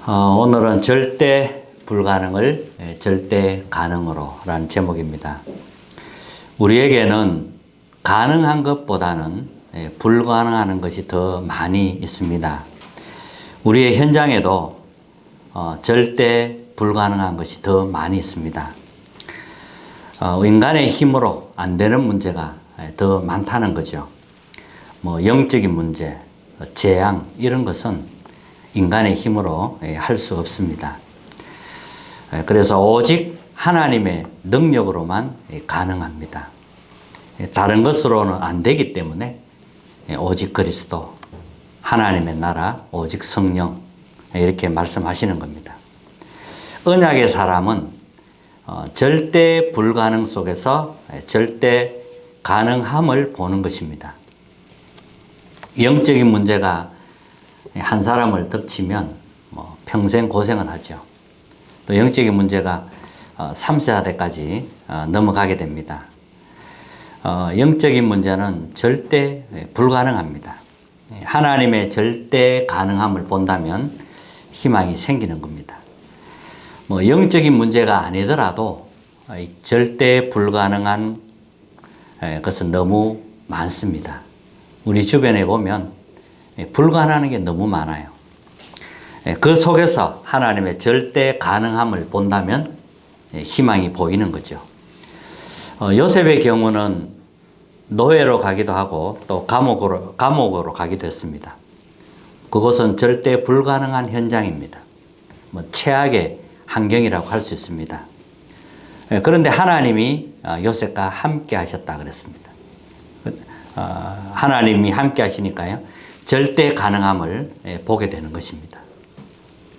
오늘은 절대 불가능을 절대 가능으로 라는 제목입니다. 우리에게는 가능한 것보다는 불가능한 것이 더 많이 있습니다. 우리의 현장에도 절대 불가능한 것이 더 많이 있습니다. 인간의 힘으로 안 되는 문제가 더 많다는 거죠. 영적인 문제, 재앙 이런 것은 인간의 힘으로 할 수 없습니다. 그래서 오직 하나님의 능력으로만 가능합니다. 다른 것으로는 안 되기 때문에 오직 그리스도, 하나님의 나라, 오직 성령 이렇게 말씀하시는 겁니다. 언약의 사람은 절대 불가능 속에서 절대 가능함을 보는 것입니다. 영적인 문제가 한 사람을 덮치면 평생 고생을 하죠. 또 영적인 문제가 3세 세대까지 넘어가게 됩니다. 영적인 문제는 절대 불가능합니다. 하나님의 절대 가능함을 본다면 희망이 생기는 겁니다. 영적인 문제가 아니더라도 절대 불가능한 것은 너무 많습니다. 우리 주변에 보면 불가능한 게 너무 많아요. 그 속에서 하나님의 절대 가능함을 본다면 희망이 보이는 거죠. 요셉의 경우는 노예로 가기도 하고 또 감옥으로 가기도 했습니다. 그것은 절대 불가능한 현장입니다. 최악의 환경이라고 할 수 있습니다. 그런데 하나님이 요셉과 함께 하셨다 그랬습니다. 하나님이 함께 하시니까요. 절대 가능함을 보게 되는 것입니다.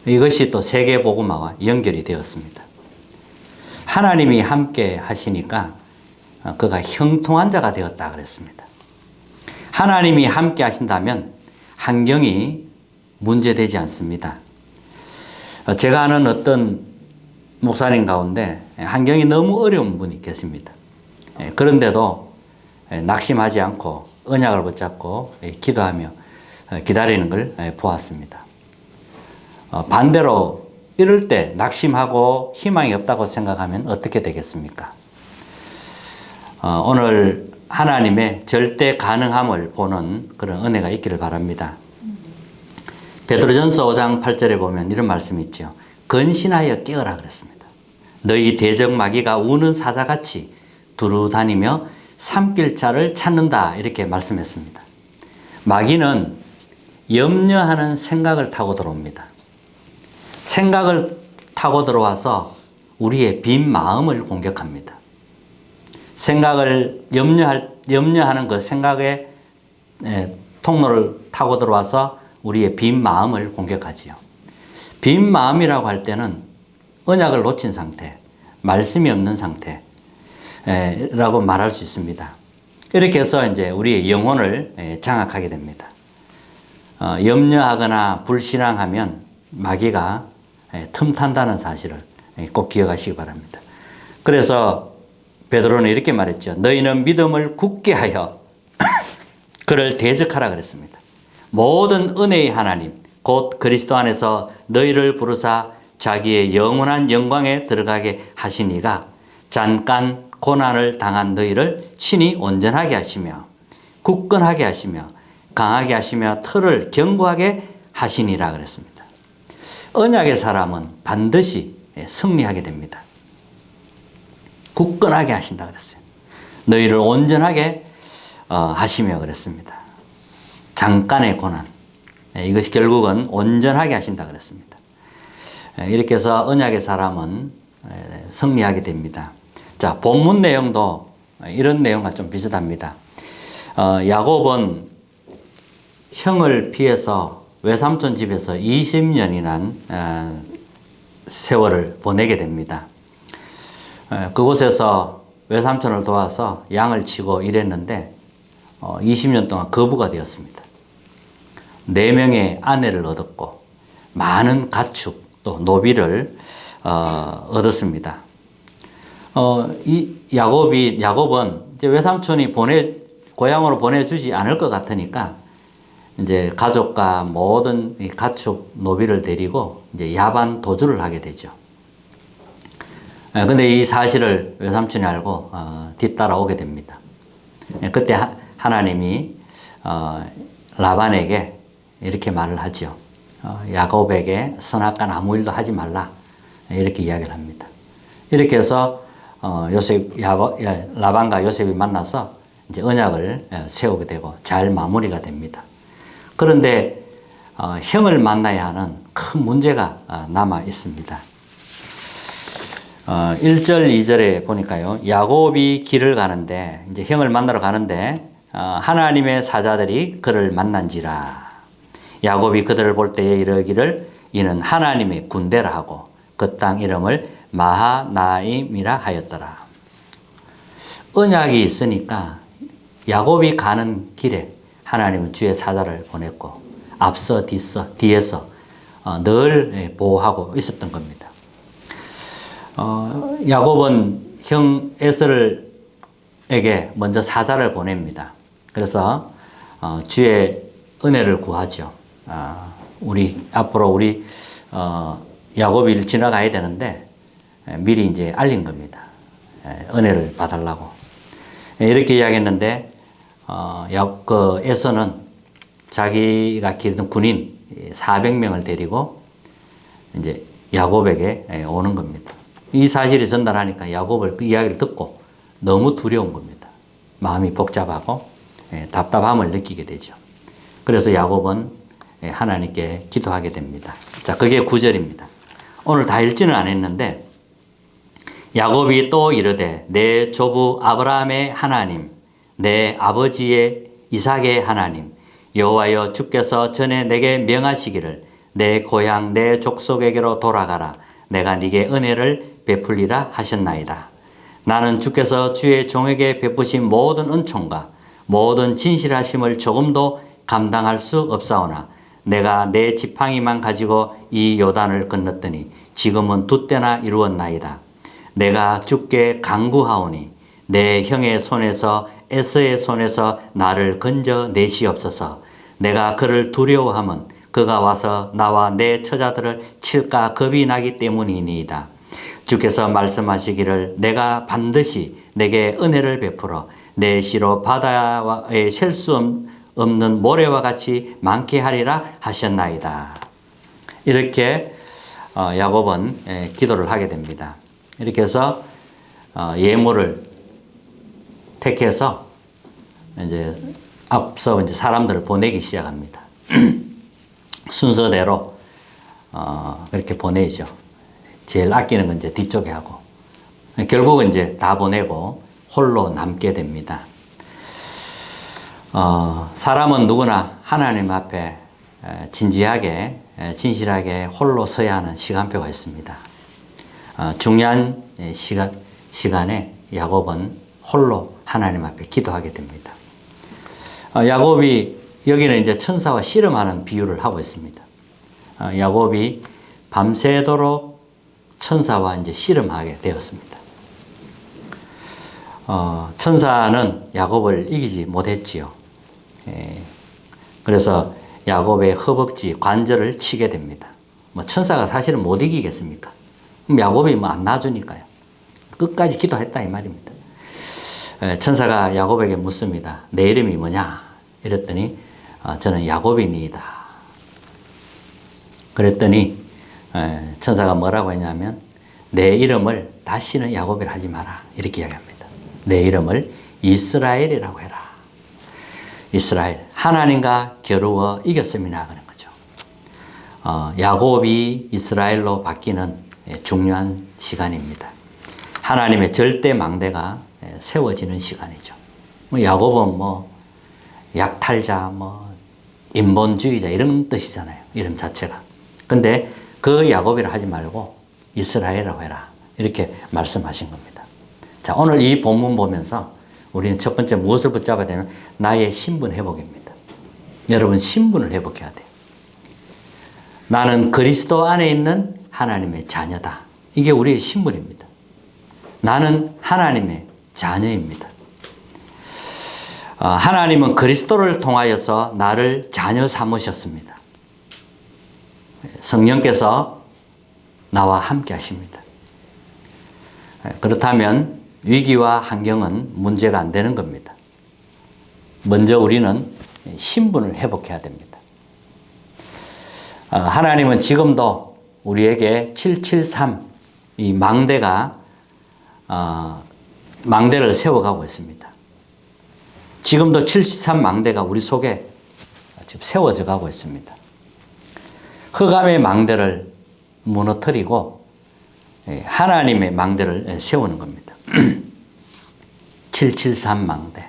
이것이 또 세계복음화와 연결이 되었습니다. 하나님이 함께 하시니까 그가 형통한 자가 되었다 그랬습니다. 하나님이 함께 하신다면 환경이 문제되지 않습니다. 제가 아는 어떤 목사님 가운데 환경이 너무 어려운 분이 계십니다. 그런데도 낙심하지 않고 언약을 붙잡고 기도하며 기다리는 걸 보았습니다. 반대로 이럴 때 낙심하고 희망이 없다고 생각하면 어떻게 되겠습니까? 오늘 하나님의 절대 가능함을 보는 그런 은혜가 있기를 바랍니다. 베드로전서 5장 8절에 보면 이런 말씀이 있죠. 근신하여 깨어라 그랬습니다. 너희 대적 마귀가 우는 사자같이 두루 다니며 삼킬 자를 찾는다 이렇게 말씀했습니다. 마귀는 염려하는 생각을 타고 들어옵니다. 생각을 타고 들어와서 우리의 빈 마음을 공격합니다. 생각을 염려하는 그 생각의 통로를 타고 들어와서 우리의 빈 마음을 공격하지요. 빈 마음이라고 할 때는 언약을 놓친 상태, 말씀이 없는 상태라고 말할 수 있습니다. 이렇게 해서 이제 우리의 영혼을 장악하게 됩니다. 염려하거나 불신앙하면 마귀가 틈탄다는 사실을 꼭 기억하시기 바랍니다. 그래서 베드로는 이렇게 말했죠. 너희는 믿음을 굳게 하여 그를 대적하라 그랬습니다. 모든 은혜의 하나님 곧 그리스도 안에서 너희를 부르사 자기의 영원한 영광에 들어가게 하시니가 잠깐 고난을 당한 너희를 친히 온전하게 하시며 굳건하게 하시며 강하게 하시며 틀을 견고하게 하시니라 그랬습니다. 언약의 사람은 반드시 승리하게 됩니다. 굳건하게 하신다 그랬어요. 너희를 온전하게 하시며 그랬습니다. 잠깐의 고난, 이것이 결국은 온전하게 하신다 그랬습니다. 이렇게 해서 언약의 사람은 승리하게 됩니다. 자, 본문 내용도 이런 내용과 좀 비슷합니다. 야곱은 형을 피해서 외삼촌 집에서 20년이란 세월을 보내게 됩니다. 그곳에서 외삼촌을 도와서 양을 치고 일했는데 20년 동안 거부가 되었습니다. 4명의 아내를 얻었고 많은 가축 또 노비를 얻었습니다. 이 야곱은 이제 외삼촌이 고향으로 보내주지 않을 것 같으니까 이제 가족과 모든 이 가축 노비를 데리고 이제 야반 도주를 하게 되죠. 근데 이 사실을 외삼촌이 알고 뒤따라오게 됩니다. 그때 하나님이 라반에게 이렇게 말을 하죠. 야곱에게 선악간 아무 일도 하지 말라. 이렇게 이야기를 합니다. 이렇게 해서 라반과 요셉이 만나서 이제 언약을 세우게 되고 잘 마무리가 됩니다. 그런데 형을 만나야 하는 큰 문제가 남아 있습니다. 1절, 2절에 보니까요. 야곱이 길을 가는데 이제 형을 만나러 가는데 하나님의 사자들이 그를 만난지라. 야곱이 그들을 볼 때에 이르기를 이는 하나님의 군대라 하고 그 땅 이름을 마하나임이라 하였더라. 언약이 있으니까 야곱이 가는 길에 하나님은 주의 사자를 보냈고 앞서 뒤에서 늘 보호하고 있었던 겁니다. 야곱은 형 에서에게 먼저 사자를 보냅니다. 그래서 주의 은혜를 구하죠. 앞으로 우리 야곱이 지나가야 되는데 미리 이제 알린 겁니다. 은혜를 봐달라고. 이렇게 이야기했는데 에서는 자기가 기르던 군인 400명을 데리고 이제 야곱에게 오는 겁니다. 이 사실을 전달하니까 야곱을 그 이야기를 듣고 너무 두려운 겁니다. 마음이 복잡하고 답답함을 느끼게 되죠. 그래서 야곱은 하나님께 기도하게 됩니다. 자, 그게 9절입니다. 오늘 다 읽지는 않았는데 야곱이 또 이르되 내 조부 아브라함의 하나님 내 아버지의 이삭의 하나님 여호와여 주께서 전에 내게 명하시기를 내 고향 내 족속에게로 돌아가라 내가 네게 은혜를 베풀리라 하셨나이다. 나는 주께서 주의 종에게 베푸신 모든 은총과 모든 진실하심을 조금도 감당할 수 없사오나 내가 내 지팡이만 가지고 이 요단을 건넜더니 지금은 두 때나 이루었나이다. 내가 주께 간구하오니 내 형의 손에서 에서의 손에서 나를 건져 내시옵소서. 내가 그를 두려워함은 그가 와서 나와 내 처자들을 칠까 겁이 나기 때문이니이다. 주께서 말씀하시기를 내가 반드시 내게 은혜를 베풀어 내 시로 바다에 셀 수 없는 모래와 같이 많게 하리라 하셨나이다. 이렇게 야곱은 기도를 하게 됩니다. 이렇게 해서 예물을 택해서 이제 앞서 이제 사람들을 보내기 시작합니다. 순서대로 그렇게 보내죠. 제일 아끼는 건 이제 뒤쪽에 하고 결국은 이제 다 보내고 홀로 남게 됩니다. 사람은 누구나 하나님 앞에 진지하게 진실하게 홀로 서야 하는 시간표가 있습니다. 중요한 시간에 야곱은 홀로 하나님 앞에 기도하게 됩니다. 야곱이 여기는 이제 천사와 씨름하는 비유를 하고 있습니다. 야곱이 밤새도록 천사와 이제 씨름하게 되었습니다. 천사는 야곱을 이기지 못했지요. 그래서 야곱의 허벅지 관절을 치게 됩니다. 천사가 사실은 못 이기겠습니까? 그럼 야곱이 안 놔주니까요. 끝까지 기도했다 이 말입니다. 천사가 야곱에게 묻습니다. 내 이름이 뭐냐? 이랬더니 저는 야곱이니이다. 그랬더니 천사가 뭐라고 했냐면 내 이름을 다시는 야곱이라 하지 마라. 이렇게 이야기합니다. 내 이름을 이스라엘이라고 해라. 이스라엘, 하나님과 겨루어 이겼음이나 그런 거죠. 야곱이 이스라엘로 바뀌는 중요한 시간입니다. 하나님의 절대 망대가 세워지는 시간이죠. 야곱은 약탈자, 인본주의자 이런 뜻이잖아요. 이름 자체가. 근데 그 야곱이라 하지 말고 이스라엘이라고 해라. 이렇게 말씀하신 겁니다. 자, 오늘 이 본문 보면서 우리는 첫 번째 무엇을 붙잡아야 되냐면 나의 신분 회복입니다. 여러분 신분을 회복해야 돼요. 나는 그리스도 안에 있는 하나님의 자녀다. 이게 우리의 신분입니다. 나는 하나님의 자녀입니다. 하나님은 그리스도를 통하여서 나를 자녀 삼으셨습니다. 성령께서 나와 함께 하십니다. 그렇다면 위기와 환경은 문제가 안 되는 겁니다. 먼저 우리는 신분을 회복해야 됩니다. 하나님은 지금도 우리에게 773 이 망대를 세워가고 있습니다. 지금도 73 망대가 우리 속에 지금 세워져 가고 있습니다. 흑암의 망대를 무너뜨리고 하나님의 망대를 세우는 겁니다. 773 망대.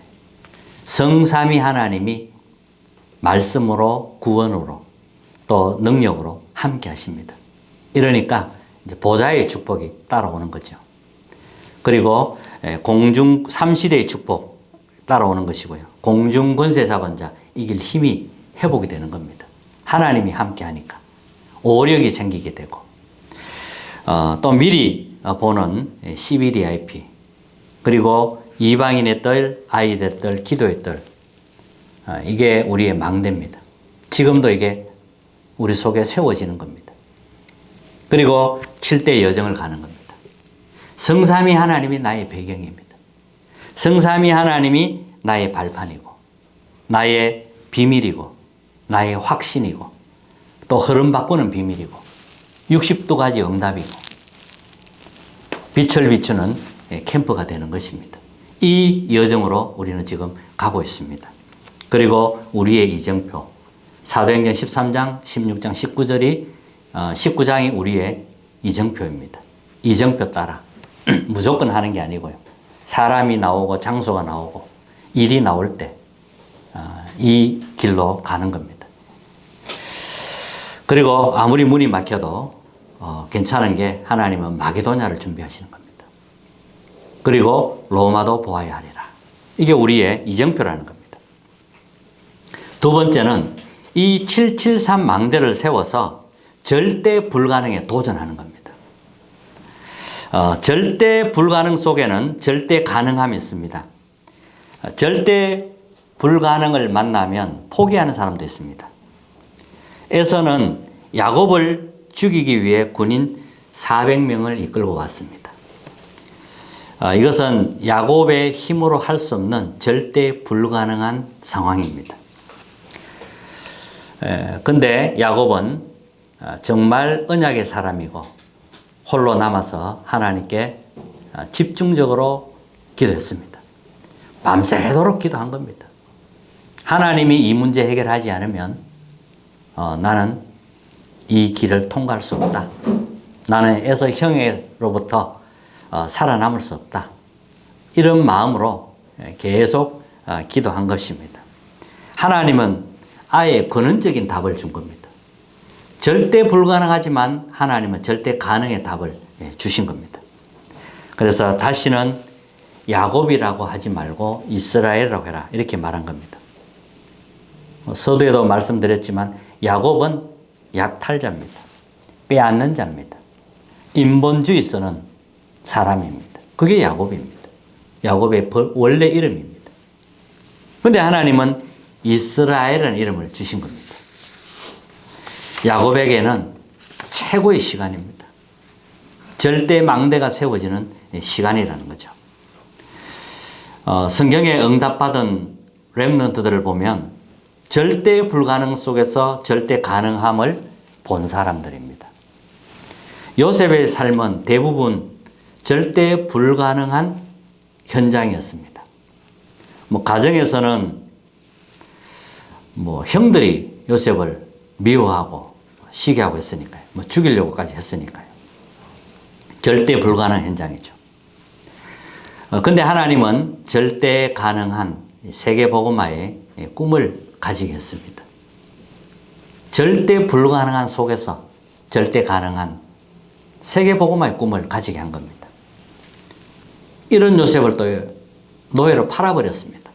성삼위 하나님이 말씀으로 구원으로 또 능력으로 함께 하십니다. 이러니까 이제 보좌의 축복이 따라오는 거죠. 그리고 공중 3시대의 축복 따라오는 것이고요. 공중 권세 잡은 자 이길 힘이 회복이 되는 겁니다. 하나님이 함께 하니까 오력이 생기게 되고 또 미리 보는 CBDIP 그리고 이방인의 뜰, 아이들의 뜰, 기도의 뜰 이게 우리의 망대입니다. 지금도 이게 우리 속에 세워지는 겁니다. 그리고 7대 여정을 가는 겁니다. 성삼위 하나님이 나의 배경입니다. 성삼위 하나님이 나의 발판이고 나의 비밀이고 나의 확신이고 또 흐름 바꾸는 비밀이고 62가지 응답이고 빛을 비추는 캠프가 되는 것입니다. 이 여정으로 우리는 지금 가고 있습니다. 그리고 우리의 이정표 사도행전 13장 16장 19장이 우리의 이정표입니다. 이정표 따라 무조건 하는 게 아니고요. 사람이 나오고 장소가 나오고 일이 나올 때 이 길로 가는 겁니다. 그리고 아무리 문이 막혀도 괜찮은 게 하나님은 마게도냐를 준비하시는 겁니다. 그리고 로마도 보아야 하리라. 이게 우리의 이정표라는 겁니다. 두 번째는 이 773 망대를 세워서 절대 불가능에 도전하는 겁니다. 절대 불가능 속에는 절대 가능함이 있습니다. 절대 불가능을 만나면 포기하는 사람도 있습니다. 에서는 야곱을 죽이기 위해 군인 400명을 이끌고 왔습니다. 이것은 야곱의 힘으로 할 수 없는 절대 불가능한 상황입니다. 근데 야곱은 정말 언약의 사람이고 홀로 남아서 하나님께 집중적으로 기도했습니다. 밤새도록 기도한 겁니다. 하나님이 이 문제 해결하지 않으면 나는 이 길을 통과할 수 없다. 나는 에서 형에로부터 살아남을 수 없다. 이런 마음으로 계속 기도한 것입니다. 하나님은 아예 근원적인 답을 준 겁니다. 절대 불가능하지만 하나님은 절대 가능의 답을 주신 겁니다. 그래서 다시는 야곱이라고 하지 말고 이스라엘이라고 해라 이렇게 말한 겁니다. 서두에도 말씀드렸지만 야곱은 약탈자입니다. 빼앗는 자입니다. 인본주의 쓰는 사람입니다. 그게 야곱입니다. 야곱의 원래 이름입니다. 그런데 하나님은 이스라엘이라는 이름을 주신 겁니다. 야곱에게는 최고의 시간입니다. 절대 망대가 세워지는 시간이라는 거죠. 성경에 응답받은 렘넌트들을 보면 절대 불가능 속에서 절대 가능함을 본 사람들입니다. 요셉의 삶은 대부분 절대 불가능한 현장이었습니다. 가정에서는 형들이 요셉을 미워하고 시기하고 했으니까요. 죽이려고까지 했으니까요. 절대 불가능한 현장이죠. 근데 하나님은 절대 가능한 세계복음화의 꿈을 가지게 했습니다. 절대 불가능한 속에서 절대 가능한 세계복음화의 꿈을 가지게 한 겁니다. 이런 요셉을 또 노예로 팔아버렸습니다.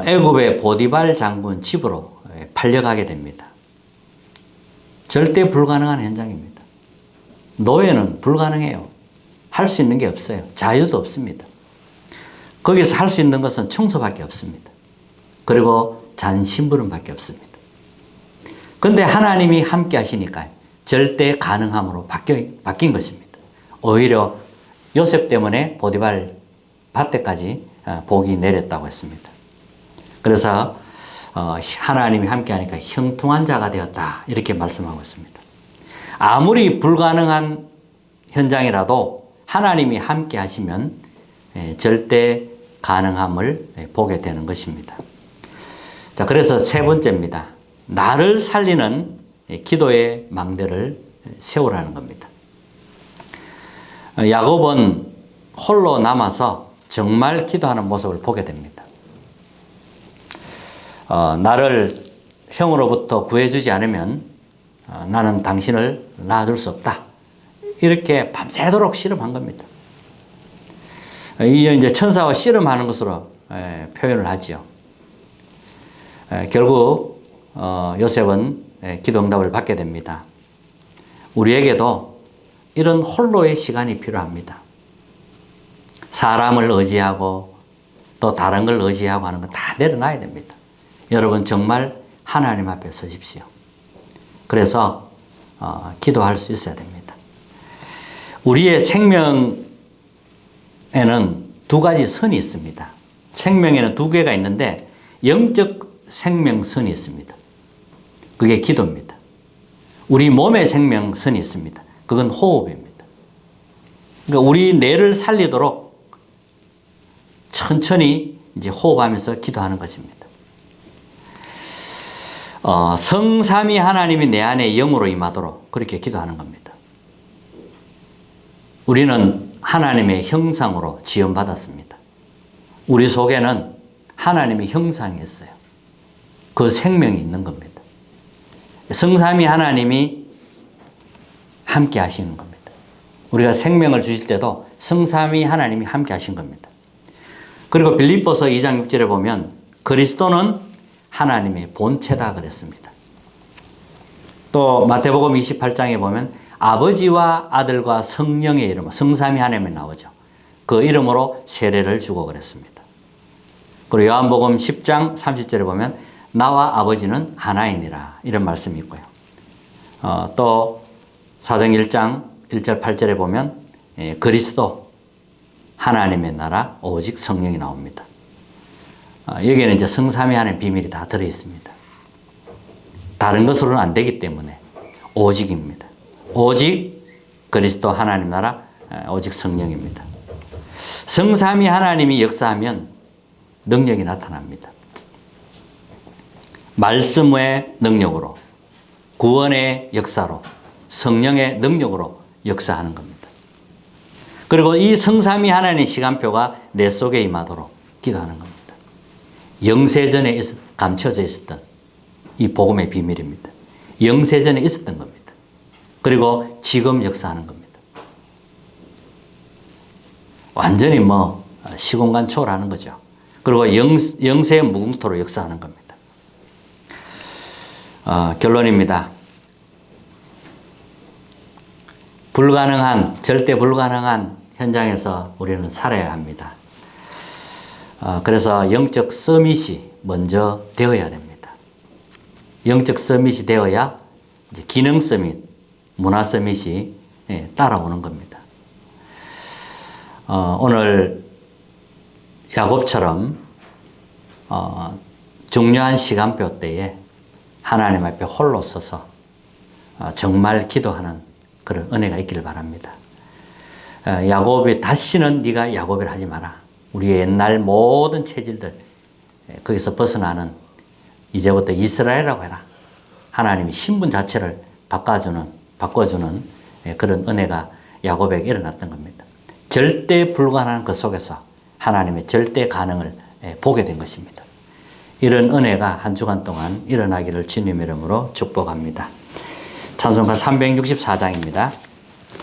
애굽의 보디발 장군 집으로 팔려가게 됩니다. 절대 불가능한 현장입니다. 노예는 불가능해요. 할 수 있는 게 없어요. 자유도 없습니다. 거기서 할 수 있는 것은 청소밖에 없습니다. 그리고 잔심부름밖에 없습니다. 그런데 하나님이 함께 하시니까 절대 가능함으로 바뀐 것입니다. 오히려 요셉 때문에 보디발 밭에까지 복이 내렸다고 했습니다. 그래서 하나님이 함께 하니까 형통한 자가 되었다 이렇게 말씀하고 있습니다. 아무리 불가능한 현장이라도 하나님이 함께 하시면 절대 가능함을 보게 되는 것입니다. 자, 그래서 세 번째입니다. 나를 살리는 기도의 망대를 세우라는 겁니다. 야곱은 홀로 남아서 정말 기도하는 모습을 보게 됩니다. 나를 형으로부터 구해주지 않으면 나는 당신을 낳아줄 수 없다. 이렇게 밤새도록 씨름한 겁니다. 이제 천사와 씨름하는 것으로 표현을 하지요. 결국 요셉은 기도 응답을 받게 됩니다. 우리에게도 이런 홀로의 시간이 필요합니다. 사람을 의지하고 또 다른 걸 의지하고 하는 건 다 내려놔야 됩니다. 여러분 정말 하나님 앞에 서십시오. 그래서 기도할 수 있어야 됩니다. 우리의 생명에는 두 가지 선이 있습니다. 생명에는 두 개가 있는데 영적 생명선이 있습니다. 그게 기도입니다. 우리 몸의 생명선이 있습니다. 그건 호흡입니다. 그러니까 우리 뇌를 살리도록 천천히 이제 호흡하면서 기도하는 것입니다. 성삼위 하나님이 내 안에 영으로 임하도록 그렇게 기도하는 겁니다. 우리는 하나님의 형상으로 지음받았습니다. 우리 속에는 하나님의 형상이 있어요. 그 생명이 있는 겁니다. 성삼위 하나님이 함께 하시는 겁니다. 우리가 생명을 주실 때도 성삼위 하나님이 함께 하신 겁니다. 그리고 빌립보서 2장 6절에 보면 그리스도는 하나님의 본체다 그랬습니다. 또 마태복음 28장에 보면 아버지와 아들과 성령의 이름, 성삼위 하나님이 나오죠. 그 이름으로 세례를 주고 그랬습니다. 그리고 요한복음 10장 30절에 보면 나와 아버지는 하나이니라 이런 말씀이 있고요. 또 사도행 1장 1절 8절에 보면 그리스도 하나님의 나라 오직 성령이 나옵니다. 여기에는 이제 성삼위 하나님의 비밀이 다 들어있습니다. 다른 것으로는 안 되기 때문에 오직입니다. 오직 그리스도 하나님 나라 오직 성령입니다. 성삼위 하나님이 역사하면 능력이 나타납니다. 말씀의 능력으로, 구원의 역사로, 성령의 능력으로 역사하는 겁니다. 그리고 이 성삼위 하나님의 시간표가 내 속에 임하도록 기도하는 겁니다. 영세전에 감춰져 있었던 이 복음의 비밀입니다. 영세전에 있었던 겁니다. 그리고 지금 역사하는 겁니다. 완전히 시공간 초월하는 거죠. 그리고 영세의 무궁토로 역사하는 겁니다. 결론입니다. 절대 불가능한 현장에서 우리는 살아야 합니다. 그래서 영적 서밋이 먼저 되어야 됩니다. 영적 서밋이 되어야 이제 기능 서밋, 문화 서밋이 따라오는 겁니다. 오늘 야곱처럼 중요한 시간표 때에 하나님 앞에 홀로 서서 정말 기도하는 그런 은혜가 있기를 바랍니다. 야곱이 다시는 네가 야곱이라 하지 마라. 우리의 옛날 모든 체질들 거기서 벗어나는 이제부터 이스라엘이라고 해라. 하나님이 신분 자체를 바꿔주는 그런 은혜가 야곱에게 일어났던 겁니다. 절대 불가능한 그 속에서 하나님의 절대 가능을 보게 된 것입니다. 이런 은혜가 한 주간 동안 일어나기를 주님의 이름으로 축복합니다. 찬송가 364장입니다.